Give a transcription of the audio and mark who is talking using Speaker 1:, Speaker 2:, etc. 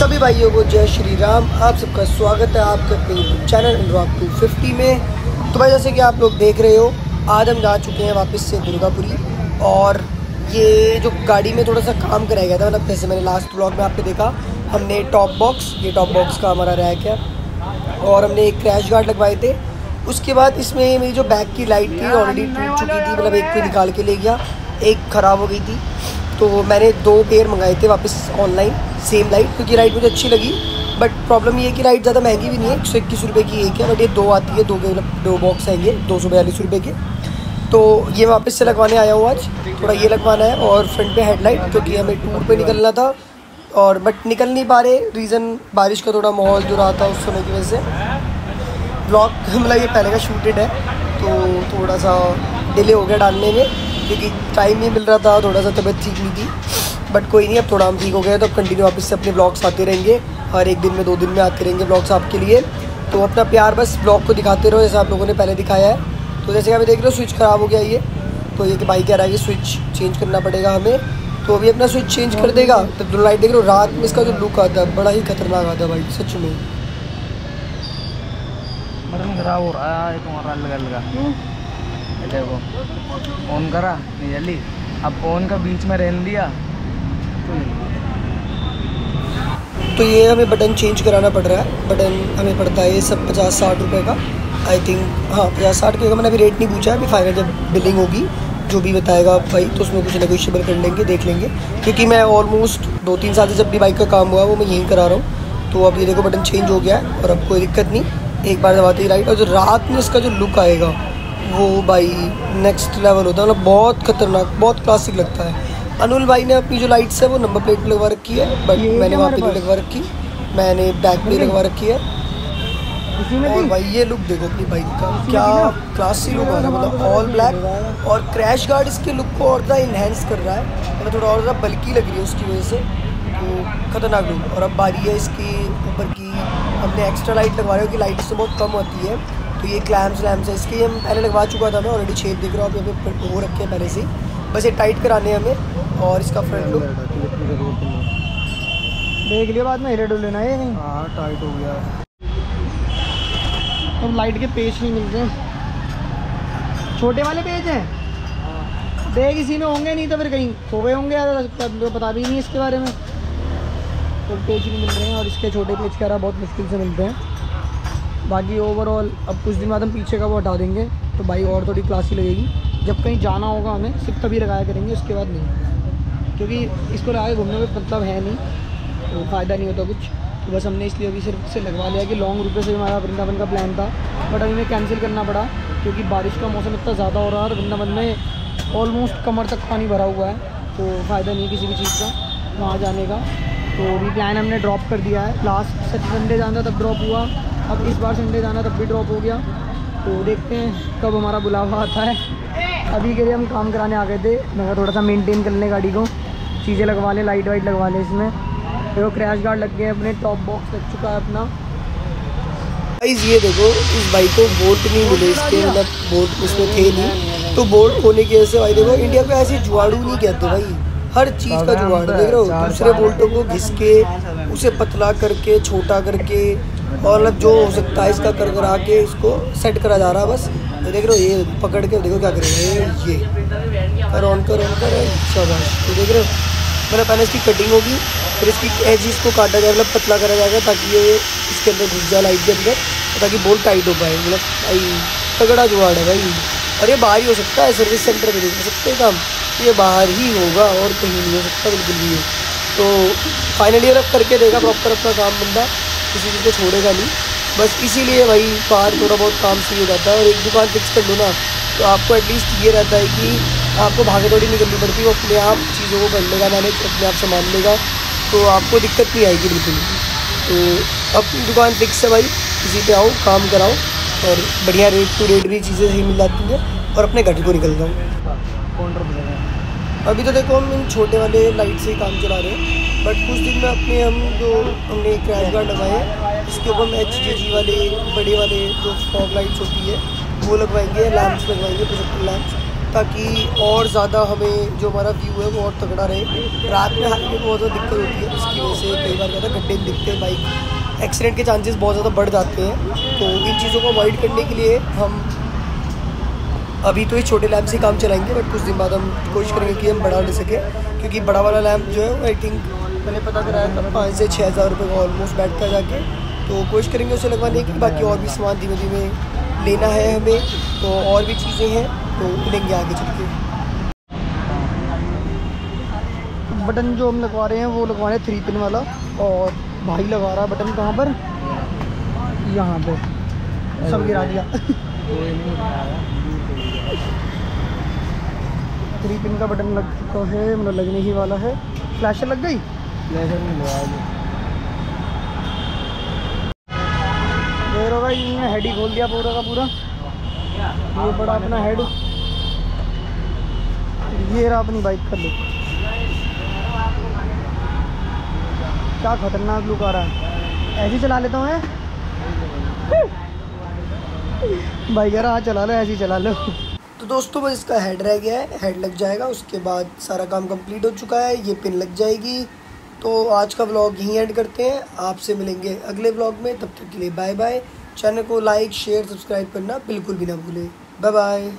Speaker 1: सभी भाइयों को जय श्री राम। आप सबका स्वागत है आपके अपने यूट्यूब चैनल अनुराग 250 में। तो भाई जैसे कि आप लोग देख रहे हो, आज हम जा चुके हैं वापस से दुर्गापुरी। और ये जो गाड़ी में थोड़ा सा काम कराया गया था, मतलब जैसे मैंने लास्ट व्लॉग में आपने देखा, हमने टॉप बॉक्स का हमारा रैक है और हमने एक क्रैश गार्ड लगवाए थे। उसके बाद इसमें मेरी जो बैक की लाइट थी ऑलरेडी टूट चुकी थी, मतलब एक कोई निकाल के ले गया, एक ख़राब हो गई थी। तो मैंने 2 पेयर मंगाए थे वापस ऑनलाइन सेम लाइट, क्योंकि लाइट मुझे अच्छी लगी। बट प्रॉब्लम ये है कि लाइट ज़्यादा महंगी भी नहीं है, 121 रुपये की एक है, बट ये 2 आती है, 2 बॉक्स हैं ये 242 रुपये के। तो ये वापस से लगवाने आया हूँ आज। थोड़ा ये लगवाना है और फ्रंट पे हेडलाइट, क्योंकि हमें टूर पे निकलना था और बट निकल नहीं पा रहे, रीज़न बारिश का थोड़ा माहौल जो रहा था उस समय की वजह से। ब्लॉग मतलब ये पहले का शूटेड है तो थोड़ा सा डिले हो गया डालने में, क्योंकि टाइम नहीं मिल रहा था, थोड़ा सा तबीयत ठीक नहीं थी। बट कोई नहीं, अब थोड़ा हम ठीक हो गए तो अब कंटिन्यू वापस से अपने ब्लॉग्स आते रहेंगे, हर एक दिन में 2 दिन में आते रहेंगे ब्लॉग्स आपके लिए। तो अपना प्यार बस ब्लॉग को दिखाते रहो, जैसे आप लोगों ने पहले दिखाया है। तो जैसे कि आप देख रहे हो, स्विच ख़राब हो गया ये, तो ये कि भाई कह रहा है कि स्विच चेंज करना पड़ेगा हमें। तो अभी अपना स्विच चेंज कर देगा। तब जो लाइट देख रहे हो, रात में इसका जो लुक आता है बड़ा ही खतरनाक आता है भाई, सच में।
Speaker 2: बटन खराब हो रहा है तुम्हारा, लगा देखो ऑन करा नहीं जल्दी, अब ऑन का बीच में रहने दिया
Speaker 1: तो ये हमें बटन चेंज कराना पड़ रहा है। बटन हमें पड़ता है ये सब 50-60 रुपये का, आई थिंक। हाँ 50-60 रुपये का। मैंने अभी रेट नहीं पूछा है, अभी फाइनल जब बिलिंग होगी जो भी बताएगा भाई तो उसमें कुछ नेगोशिएबल कर लेंगे, देख लेंगे। क्योंकि मैं ऑलमोस्ट 2-3 साल से जब भी बाइक का काम हुआ वो मैं यहीं करा रहा हूँ। तो अब ये देखो बटन चेंज हो गया है और अब कोई दिक्कत नहीं, एक बार दबाते ही राइट। और जो रात में इसका जो लुक आएगा वो भाई नेक्स्ट लेवल होता है, मतलब बहुत खतरनाक, बहुत क्लासिक लगता है। अनुल भाई ने अपनी जो लाइट्स है वो नंबर प्लेट लगवा रखी है, बट मैंने वहाँ पे नहीं लगवा रखी, मैंने बैक पे लगवा रखी है। और भाई ये लुक देखो अपनी बाइक का, क्या क्लासी लुक आ रहा है, मतलब ऑल ब्लैक। और क्रैश गार्ड इसके लुक को और ज़्यादा इन्हेंस कर रहा है, मतलब थोड़ा और ज़्यादा बल्कि लग रही है उसकी वजह से, तो खतरनाक लुक। और अब बारी है इसकी ऊपर की, हमने एक्स्ट्रा लाइट लगवा रहे हो कि लाइट इससे बहुत कम होती है। तो ये क्लैम्स है इसके, हम पहले लगवा चुका था मैं ऑलरेडी, छेद दिख रहा हूँ अभी पे हो रखे हैं पहले से, बस ये टाइट कराने हमें। और इसका फ्रंट लुक देख लिया, बाद में हेड लेना है नहीं। हाँ टाइट हो गया। अब लाइट के पेच नहीं मिलते हैं, छोटे वाले पेच हैं, देख इसी में होंगे, नहीं तो फिर कहीं खो गए होंगे, पता भी नहीं इसके बारे में। तो पेच नहीं मिल रहे हैं और इसके छोटे पेच कह रहा बहुत मुश्किल से मिलते हैं। बाकी ओवरऑल अब कुछ दिन बाद हम पीछे का वो हटा देंगे तो भाई और थोड़ी क्लासी लगेगी। जब कहीं जाना होगा हमें सिर्फ तभी लगाया करेंगे, उसके बाद नहीं, क्योंकि इसको लगा के घूमने में मतलब है नहीं, तो फ़ायदा नहीं होता कुछ। तो बस हमने इसलिए अभी सिर्फ से लगवा लिया कि लॉन्ग रूट से हमारा वृंदावन का प्लान था, बट अभी हमें कैंसिल करना पड़ा क्योंकि बारिश का मौसम इतना ज़्यादा हो रहा है और वृंदावन में ऑलमोस्ट कमर तक पानी भरा हुआ है, तो फ़ायदा नहीं है किसी भी चीज़ का वहाँ जाने का। तो अभी प्लान हमने ड्रॉप कर दिया है, लास्ट संडे जाना तब ड्रॉप हुआ, अब इस बार संडे जाना तब भी ड्रॉप हो गया। तो देखते हैं कब हमारा बुलावा आता है। अभी के लिए हम काम कराने आ गए थे, मैं थोड़ा सा मेंटेन कर लें गाड़ी को, चीज़ें लगवा लें, लाइट वाइट लगवा लें इसमें। देखो क्रैश गार्ड लग गए, अपने टॉप बॉक्स लग चुका है अपना। गाइस ये देखो इस बाइक को बोल्ट नहीं मिले इसके, मतलब बोल्ट इसमें थे नहीं, तो बोल्ट होने की वजह से भाई देखो इंडिया को ऐसे जुआड़ू नहीं कहते भाई, हर चीज़ का जुगाड़ देख रहे हो, दूसरे बोल्टों को घिस के उसे पतला करके छोटा करके और मतलब जो हो सकता है इसका कर करा के इसको सेट करा जा रहा है बस। तो देख रहे हो ये पकड़ के देखो क्या करेंगे, ये कर ऑन कर शाबाश। तो देख रहे हो मतलब पहले इसकी कटिंग होगी, फिर इसकी एजिस को काटा जाएगा, मतलब पतला करा जाएगा ताकि ये इसके अंदर घुस जाए लाइट के अंदर, ताकि बोल्ट टाइट हो पाए। मतलब भाई तगड़ा जुगाड़ है भाई, और ये बाहर ही हो सकता है, सर्विस सेंटर में नहीं कर सकते काम, ये बाहर ही होगा और कहीं नहीं हो सकता बिल्कुल भी है। तो फाइनली ये रख करके देगा प्रॉपर अपना काम, बंदा किसी चीज़ को छोड़ेगा नहीं, बस इसीलिए भाई बाहर थोड़ा बहुत काम सही हो जाता है। और एक दुकान फिक्स कर लो ना तो आपको एटलीस्ट ये रहता है कि आपको भागे दौड़ी नहीं करनी पड़ती, वो अपने आप चीज़ों को कर लेगा, मैनेज अपने आप संभाल लेगा, तो आपको दिक्कत नहीं आएगी बिल्कुल। तो अब दुकान फिक्स है भाई, किसी पे आओ काम कराओ और बढ़िया रेट टू रेट भी चीज़ें सही मिल जाती हैं और अपने घर को निकल जाओ। अभी तो देखो हम इन छोटे वाले लाइट से ही काम चला रहे हैं, बट कुछ दिन में अपने हमने क्रैश गार्ड लगाए हैं, इसके ऊपर हम HJG वाले बड़े वाले जो फॉग लाइट्स होती है वो लगवाएंगे, लैंप्स लगवाएंगे, प्रोजेक्टर लैंप्स। ताकि और ज़्यादा हमें जो हमारा व्यू है वो और तगड़ा रहे। रात में हाईवे में बहुत ज़्यादा दिक्कत होती है, इसकी वजह से कई बार क्या होता है गड्ढे दिखते हैं, बाइक एक्सीडेंट के चांसेस बहुत ज़्यादा बढ़ जाते हैं। तो इन चीज़ों को अवॉइड करने के लिए हम अभी तो इस छोटे लैम्प से काम चलाएंगे, बट कुछ दिन बाद हम कोशिश करेंगे कि हम बड़ा ले सकें, क्योंकि बड़ा वाला लैम्प जो है वो आई थिंक मैंने पता कराया था 5 से 6 हज़ार रुपये का ऑलमोस्ट बैठता है जाके। तो कोशिश करेंगे उसे लगवाने की। बाकी और भी सामान धीमे धीमे लेना है हमें, तो और भी चीज़ें हैं तो लेंगे आगे चल के। बटन जो हम लगवा रहे हैं वो लगवा रहे हैं 3 पिन वाला, और भाई लगा रहा है बटन कहाँ पर, यहाँ पे सब गिरा दिया। 3 पिन का बटन लग चुका है, मतलब लगने ही वाला है। फ्लैशर लग गई, देर होगा, इन्होंने हेड ही खोल दिया पूरा का पूरा। ये बड़ा अपना हेड, ये रहा अपनी बाइक का लुक, क्या खतरनाक लुक आ रहा है। ऐसे ही चला लेता हूँ मैं भाई कह रहा हाँ चला लो, ऐसे ही चला लो। तो दोस्तों बस इसका हेड रह गया है, हेड लग जाएगा, उसके बाद सारा काम कंप्लीट हो चुका है, ये पिन लग जाएगी। तो आज का व्लॉग यहीं एंड करते हैं, आपसे मिलेंगे अगले व्लॉग में, तब तक के लिए बाय बाय। चैनल को लाइक शेयर सब्सक्राइब करना बिल्कुल भी ना भूलें। Bye bye.